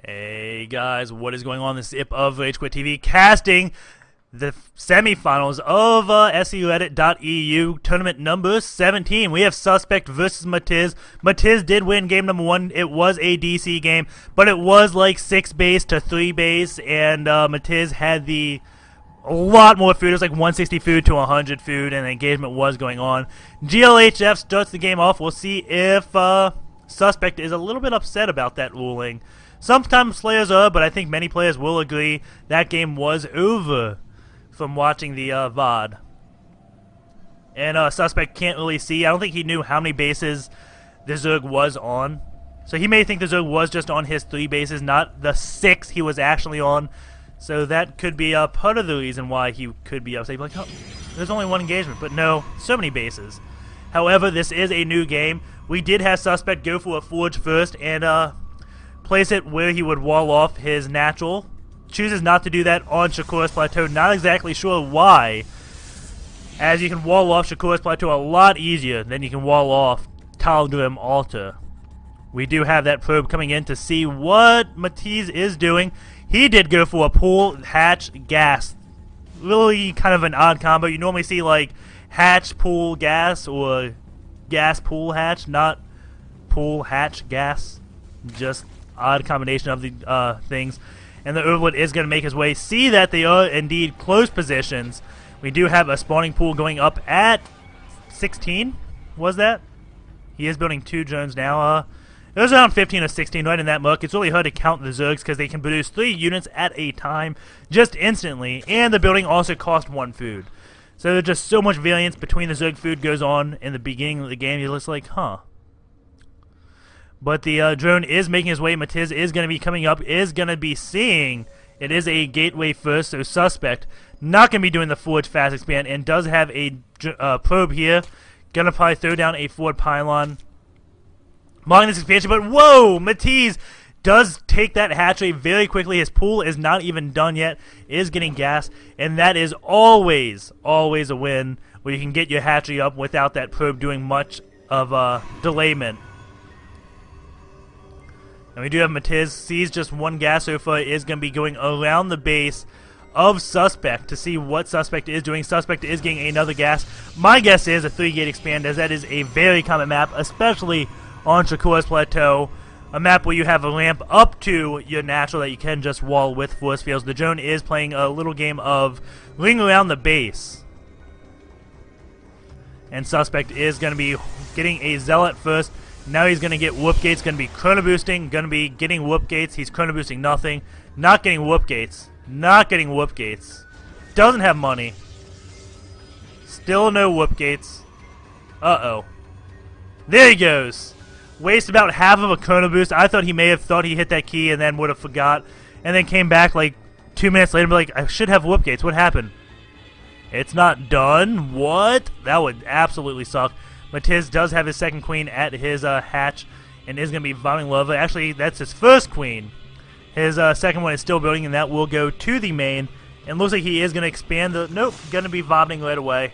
Hey guys, what is going on? This is Ip of RageQuitTV casting the semifinals of SCReddit.EU tournament number 17. We have Suspekt versus Matiz. Matiz did win game number 1. It was a DC game, but it was like 6 base to 3 base, and Matiz had a lot more food. It was like 160 food to 100 food, and the engagement was going on. GLHF starts the game off. We'll see if Suspekt is a little bit upset about that ruling. Sometimes players are, but I think many players will agree that game was over from watching the VOD. And Suspekt can't really see. I don't think he knew how many bases the Zerg was on. So he may think the Zerg was just on his 3 bases, not the 6 he was actually on. So that could be part of the reason why he could be upset. Like, oh, there's only 1 engagement, but no, so many bases. However, this is a new game. We did have Suspekt go for a forge first and place it where he would wall off his natural. Chooses not to do that on Shakuras Plateau. Not exactly sure why, as you can wall off Shakuras Plateau a lot easier than you can wall off Talgrim Altar. We do have that probe coming in to see what Matiz is doing. He did go for a pool, hatch, gas. Really kind of an odd combo. You normally see like hatch, pool, gas, or gas, pool, hatch, not pool, hatch, gas. Just odd combination of the things. And the Overlord is going to make his way. See that they are indeed close positions. We do have a spawning pool going up at 16. Was that? He is building 2 drones now. It was around 15 or 16 right in that muck. It's really hard to count the Zergs because they can produce 3 units at a time just instantly. And the building also cost 1 food. So there's just so much variance between the Zerg food goes on in the beginning of the game. You're just like, huh. But the drone is making his way. Matiz is going to be coming up, is going to be seeing. It is a gateway first, so Suspekt not going to be doing the forge fast expand, and does have a probe here. Going to probably throw down a forward pylon. Marking this expansion, but whoa! Matiz does take that hatchery very quickly. His pool is not even done yet, is getting gas, and that is always, always a win, where you can get your hatchery up without that probe doing much of delayment. And we do have Matiz, sees just 1 gas so far, is going to be going around the base of Suspekt to see what Suspekt is doing. Suspekt is getting another gas. My guess is a 3-gate expand, as that is a very common map, especially on Shakuras Plateau. A map where you have a ramp up to your natural that you can just wall with force fields. The drone is playing a little game of ring around the base. And Suspekt is going to be getting a Zealot first. Now he's going to get whoop gates, going to be chrono boosting, going to be getting whoop gates. He's chrono boosting nothing. Not getting whoop gates. Not getting whoop gates. Doesn't have money. Still no whoop gates. Uh-oh. There he goes. Waste about half of a chrono boost. I thought he may have thought he hit that key and then would have forgot. And then came back like 2 minutes later and be like, I should have whoop gates. What happened? It's not done? What? That would absolutely suck. Matiz does have his 2nd queen at his hatch and is going to be vomiting lava. Actually, that's his 1st queen. His 2nd one is still building, and that will go to the main. And looks like he is going to expand the... Nope, going to be vomiting right away.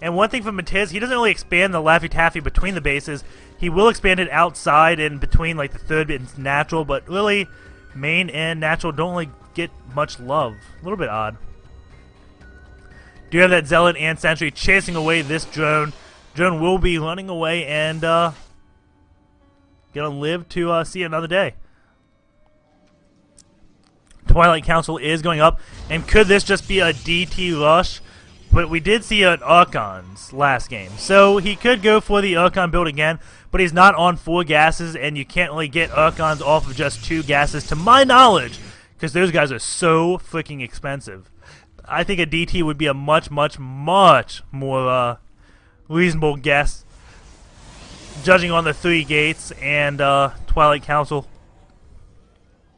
And one thing from Matiz, he doesn't really expand the Laffy Taffy between the bases. He will expand it outside and between like the 3rd and natural, but really, main and natural don't really get much love. A little bit odd. Do you have that Zealot and Sentry chasing away this drone? Drone will be running away and gonna live to see another day. Twilight Council is going up, and could this just be a DT rush? But we did see an Archon's last game, so he could go for the Archon build again, but he's not on 4 gases, and you can't really get Archons off of just 2 gases, to my knowledge, because those guys are so freaking expensive. I think a DT would be a much, much, much more reasonable guess, judging on the 3 gates and Twilight Council.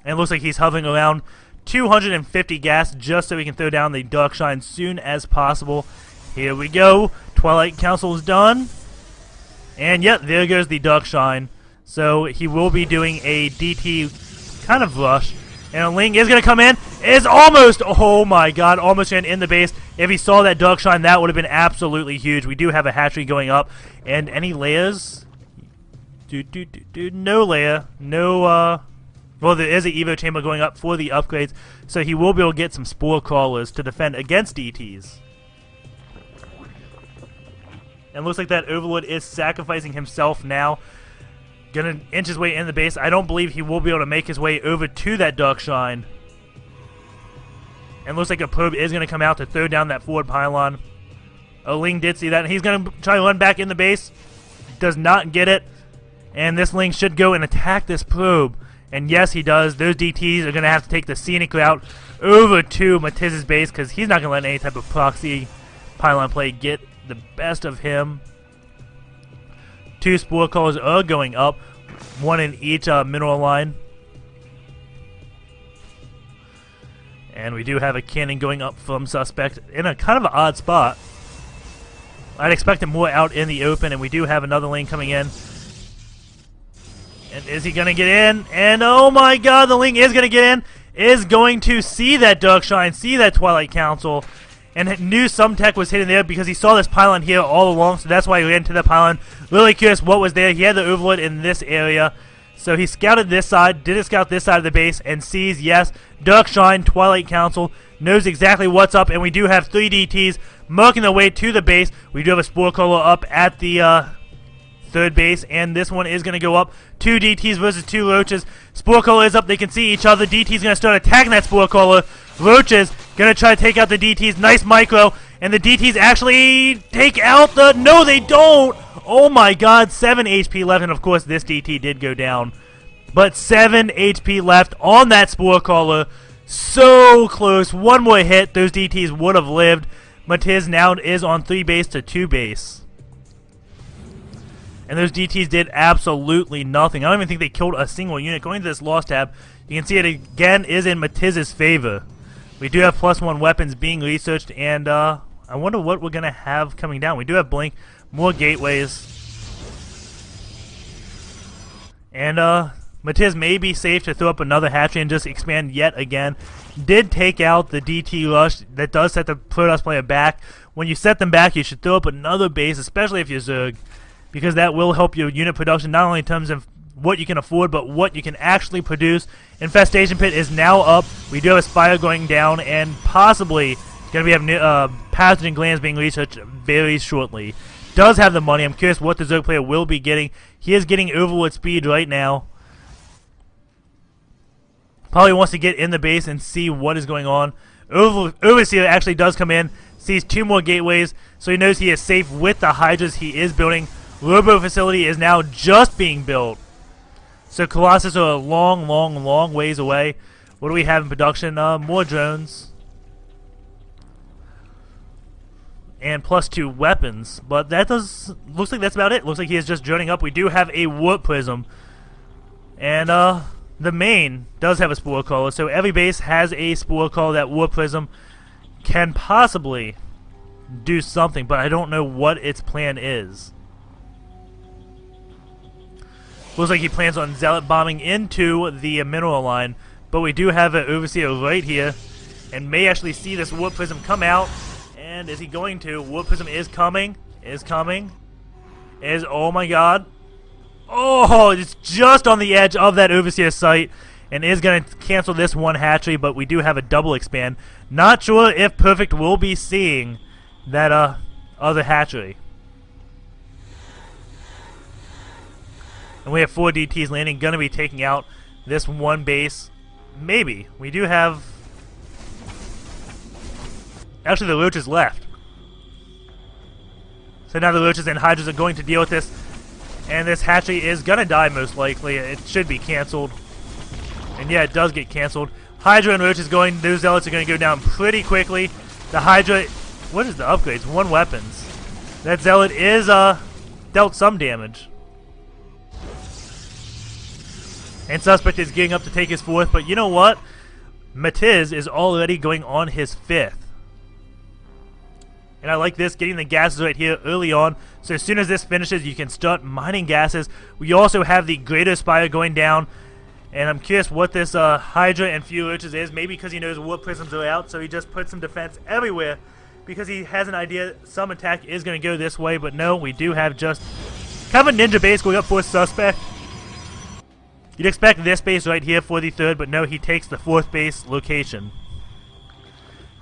And it looks like he's hovering around 250 gas just so he can throw down the Darkshine soon as possible. Here we go. Twilight Council is done. And yep, there goes the Darkshine. So he will be doing a DT kind of rush. And Ling is going to come in. Is almost, oh my god, almost in the base. If he saw that Darkshine, that would have been absolutely huge. We do have a hatchery going up. And any layers? No layer. No Well, there is an Evo chamber going up for the upgrades, so he will be able to get some Spore Crawlers to defend against DTs. And looks like that Overlord is sacrificing himself now. Gonna inch his way in the base. I don't believe he will be able to make his way over to that Dark Shrine. And looks like a probe is going to come out to throw down that forward pylon. Ling did see that, and he's going to try to run back in the base. Does not get it. And this Ling should go and attack this probe. And yes, he does. Those DTs are going to have to take the scenic route over to Matiz's base, because he's not going to let any type of proxy pylon play get the best of him. 2 Spore Crawlers are going up, 1 in each mineral line. And we do have a cannon going up from Suspekt in a kind of an odd spot. I'd expect him more out in the open, and we do have another lane coming in. And is he going to get in? And oh my god, the Ling is going to get in. Is going to see that Dark Shrine, see that Twilight Council, and knew some tech was hidden there because he saw this pylon here all along, so that's why he ran to the pylon. Really curious what was there. He had the Overlord in this area. So he scouted this side, didn't scout this side of the base, and sees, yes, Dark Shrine, Twilight Council, knows exactly what's up, and we do have 3 DTs marking their way to the base. We do have a Spore Crawler up at the third base, and this one is going to go up. 2 DTs versus 2 Roaches. Spore Crawler is up, they can see each other. DT's going to start attacking that Spore Crawler. Roaches going to try to take out the DTs. Nice micro, and the DTs actually take out the... No, they don't! Oh my god, 7 HP left, and of course this DT did go down. But 7 HP left on that Spore Crawler. So close. One more hit, those DTs would have lived. Matiz now is on 3 base to 2 base. And those DTs did absolutely nothing. I don't even think they killed a single unit. Going to this loss tab, you can see it again is in Matiz's favor. We do have +1 weapons being researched, and I wonder what we're going to have coming down. We do have Blink. More gateways. And Matiz may be safe to throw up another hatchery and just expand yet again. Did take out the DT rush. That does set the Protoss player back. When you set them back, you should throw up another base, especially if you're Zerg, because that will help your unit production, not only in terms of what you can afford, but what you can actually produce. Infestation Pit is now up. We do have a Spire going down, and possibly going to be pathogen glands being researched very shortly. Does have the money. I'm curious what the Zerg player will be getting. He is getting Overlord speed right now. Probably wants to get in the base and see what is going on. Overseer actually does come in, sees 2 more gateways, so he knows he is safe with the Hydras he is building. Robo facility is now just being built. So Colossus are a long ways away. What do we have in production? More drones. And +2 weapons, but that looks like that's about it. Looks like he is just droning up. We do have a Warp Prism, and the main does have a Spore Crawler, so every base has a Spore Crawler. That Warp Prism can possibly do something, but I don't know what its plan is. Looks like he plans on Zealot bombing into the mineral line, but we do have an Overseer right here, and may actually see this Warp Prism come out. And is he going to? Warp Prism is coming. Oh my god. Oh, it's just on the edge of that Overseer site. And is going to cancel this one hatchery, but we do have a double expand. Not sure if Perfect will be seeing that other hatchery. And we have 4 DTs landing. Going to be taking out this one base. Maybe. We do have... Actually, the Roaches left. So now the Roaches and Hydras are going to deal with this. And this hatchery is going to die, most likely. It should be canceled. And yeah, it does get canceled. Hydra and Roaches going, those Zealots are going to go down pretty quickly. The Hydra, what is the upgrades? 1 weapons. That Zealot is dealt some damage. And Suspekt is getting up to take his 4th. But you know what? Matiz is already going on his 5th. And I like this, getting the gases right here early on. So as soon as this finishes, you can start mining gases. We also have the Greater Spire going down. And I'm curious what this Hydra and few Roaches is. Maybe because he knows Warp Prisms are out, so he just puts some defense everywhere. Because he has an idea some attack is going to go this way. But no, we do have just kind of a ninja base going up for Suspekt. You'd expect this base right here for the third, but no, he takes the fourth base location.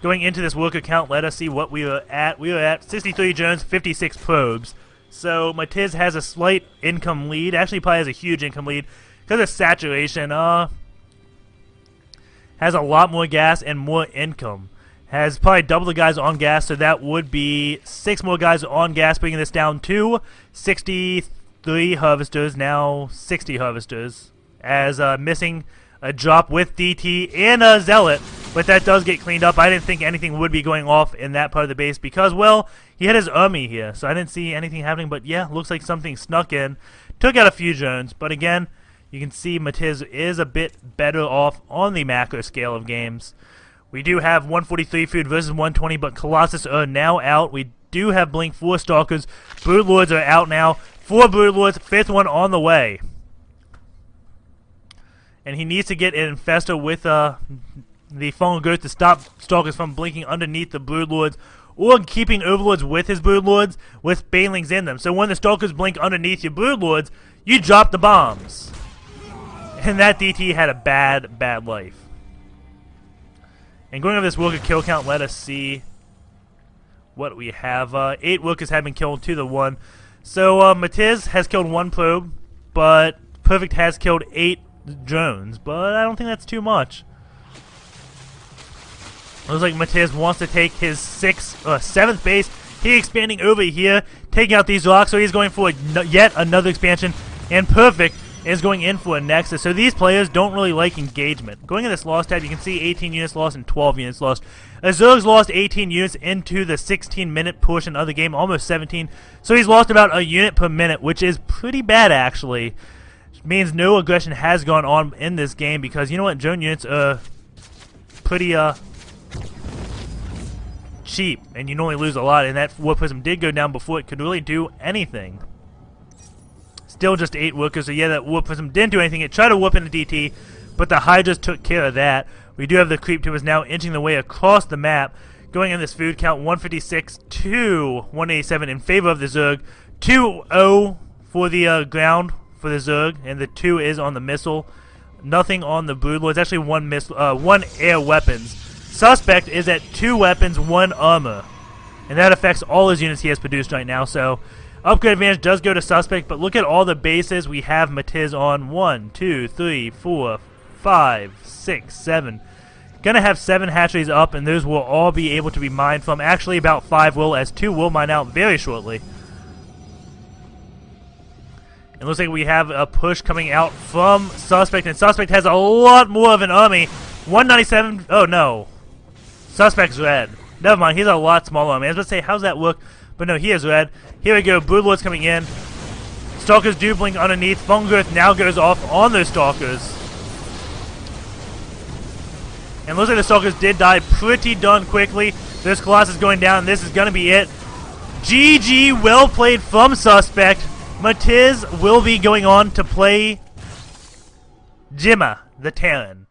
Going into this worker count, let us see what we are at. We are at 63 drones, 56 probes. So Matiz has a slight income lead. Actually, probably has a huge income lead because of saturation. Has a lot more gas and more income. Has probably double the guys on gas, so that would be 6 more guys on gas, bringing this down to 63 harvesters, now 60 harvesters. As missing a drop with DT and a Zealot, but that does get cleaned up. I didn't think anything would be going off in that part of the base because, well, he had his army here, so I didn't see anything happening, but yeah, looks like something snuck in. Took out a few drones, but again, you can see Matiz is a bit better off on the macro scale of games. We do have 143 food versus 120, but Colossus are now out. We do have Blink 4 Stalkers. Broodlords are out now. 4 Broodlords, 5th one on the way. And he needs to get an Infestor with the Fungal Growth to stop Stalkers from blinking underneath the Broodlords, or keeping Overlords with his Broodlords with Banelings in them. So when the Stalkers blink underneath your Broodlords, you drop the bombs. And that DT had a bad life. And going over this worker kill count, let us see what we have. 8 workers have been killed to the 1. So Matiz has killed 1 probe, but Perfect has killed 8 drones, but I don't think that's too much. Looks like Matiz wants to take his 7th base. He's expanding over here, taking out these rocks, so he's going for yet another expansion, and Perfect is going in for a Nexus. So these players don't really like engagement. Going in this loss tab, you can see 18 units lost and 12 units lost. Azurg's lost 18 units into the 16-minute portion of the game, almost 17. So he's lost about a unit per minute, which is pretty bad, actually. Means no aggression has gone on in this game because, you know what, drone units are pretty cheap, and you normally lose a lot, and that Warp Prism did go down before it could really do anything. Still just 8 workers, so yeah, that Warp Prism didn't do anything. It tried to warp into DT, but the Hydras took care of that. We do have the Creep Tubers now inching the way across the map, going in this food count 156 to 187 in favor of the Zerg, 2-0 for the ground for the Zerg, and the 2 is on the missile. Nothing on the Broodlords. Actually, 1 missile, 1 air weapons. Suspekt is at 2 weapons, 1 armor, and that affects all his units he has produced right now. So upgrade advantage does go to Suspekt, but look at all the bases we have Matiz on. 1, 2, 3, 4, 5, 6, 7. Gonna have 7 hatcheries up, and those will all be able to be mined from. Actually, about 5 will, as 2 will mine out very shortly. It looks like we have a push coming out from Suspekt, and Suspekt has a lot more of an army. 197. Oh no, Suspekt's red. Never mind, he's a lot smaller army. I was about to say, how's that work? But no, he is red. Here we go. Broodlords coming in. Stalkers do blink underneath. Fungal Growth now goes off on those Stalkers. And looks like the Stalkers did die pretty darn quickly. There's Colossus going down. This is going to be it. GG, well played from Suspekt. Matiz will be going on to play Jimma, the Terran.